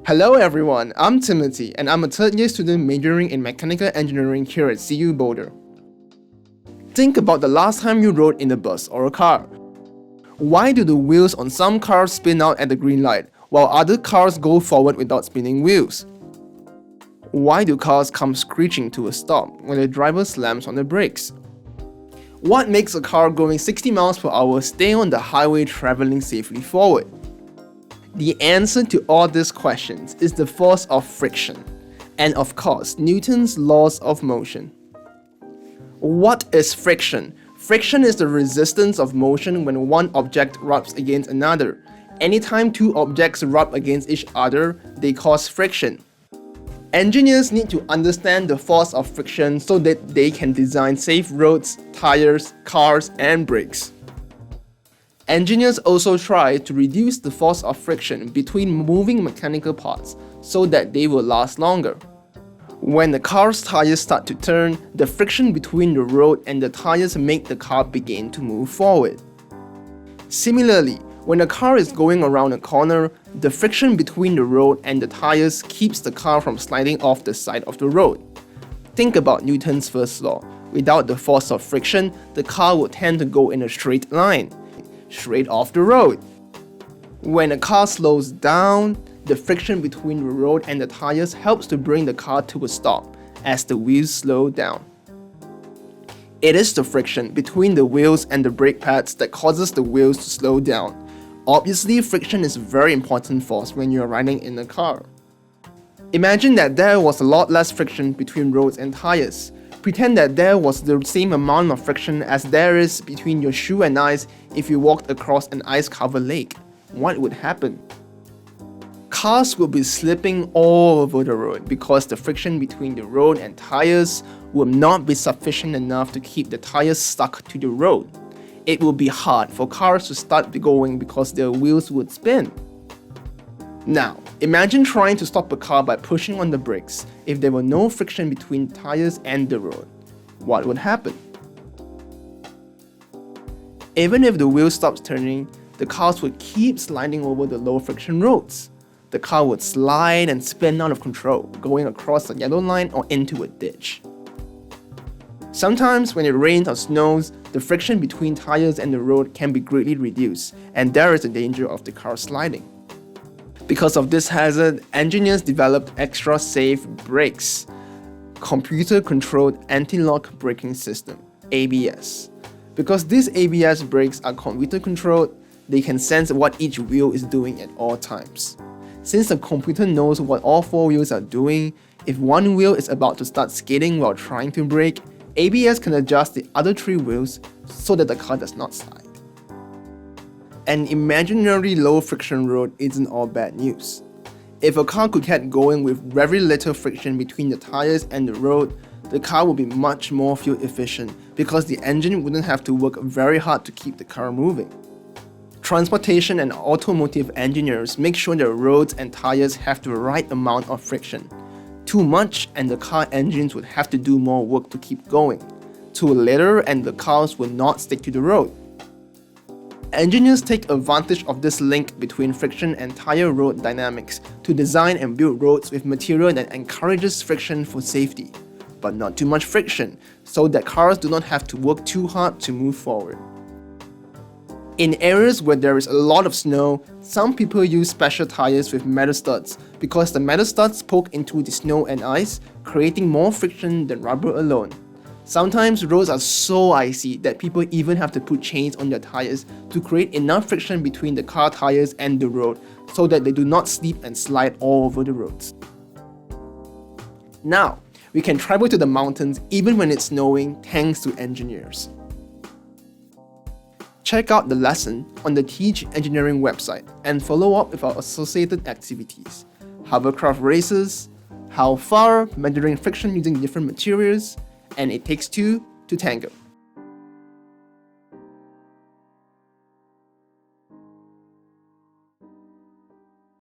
Hello everyone, I'm Timothy and I'm a third-year student majoring in mechanical engineering here at CU Boulder. Think about the last time you rode in a bus or a car. Why do the wheels on some cars spin out at the green light, while other cars go forward without spinning wheels? Why do cars come screeching to a stop when the driver slams on the brakes? What makes a car going 60 miles per hour stay on the highway traveling safely forward? The answer to all these questions is the force of friction, and of course, Newton's laws of motion. What is friction? Friction is the resistance of motion when one object rubs against another. Anytime two objects rub against each other, they cause friction. Engineers need to understand the force of friction so that they can design safe roads, tires, cars, and brakes. Engineers also try to reduce the force of friction between moving mechanical parts so that they will last longer. When the car's tires start to turn, the friction between the road and the tires make the car begin to move forward. Similarly, when a car is going around a corner, the friction between the road and the tires keeps the car from sliding off the side of the road. Think about Newton's first law. Without the force of friction, the car would tend to go in a straight line, straight off the road. When a car slows down, the friction between the road and the tires helps to bring the car to a stop as the wheels slow down. It is the friction between the wheels and the brake pads that causes the wheels to slow down. Obviously, friction is a very important force when you are riding in a car. Imagine that there was a lot less friction between roads and tires. Pretend that there was the same amount of friction as there is between your shoe and ice if you walked across an ice-covered lake. What would happen? Cars will be slipping all over the road because the friction between the road and tires will not be sufficient enough to keep the tires stuck to the road. It will be hard for cars to start going because their wheels would spin. Now, imagine trying to stop a car by pushing on the brakes if there were no friction between tires and the road. What would happen? Even if the wheel stops turning, the cars would keep sliding over the low friction roads. The car would slide and spin out of control, going across a yellow line or into a ditch. Sometimes when it rains or snows, the friction between tires and the road can be greatly reduced, and there is a danger of the car sliding. Because of this hazard, engineers developed extra safe brakes, computer-controlled anti-lock braking system, ABS. Because these ABS brakes are computer-controlled, they can sense what each wheel is doing at all times. Since the computer knows what all four wheels are doing, if one wheel is about to start skidding while trying to brake, ABS can adjust the other three wheels so that the car does not slide. An imaginary low friction road isn't all bad news. If a car could get going with very little friction between the tires and the road, the car would be much more fuel efficient because the engine wouldn't have to work very hard to keep the car moving. Transportation and automotive engineers make sure the roads and tires have the right amount of friction. Too much and the car engines would have to do more work to keep going. Too little and the cars will not stick to the road. Engineers take advantage of this link between friction and tire road dynamics to design and build roads with material that encourages friction for safety, but not too much friction, so that cars do not have to work too hard to move forward. In areas where there is a lot of snow, some people use special tires with metal studs because the metal studs poke into the snow and ice, creating more friction than rubber alone. Sometimes roads are so icy that people even have to put chains on their tires to create enough friction between the car tires and the road so that they do not slip and slide all over the roads. Now, we can travel to the mountains even when it's snowing thanks to engineers. Check out the lesson on the TeachEngineering website and follow up with our associated activities: hovercraft races, how far, measuring friction using different materials, and it takes two to tango.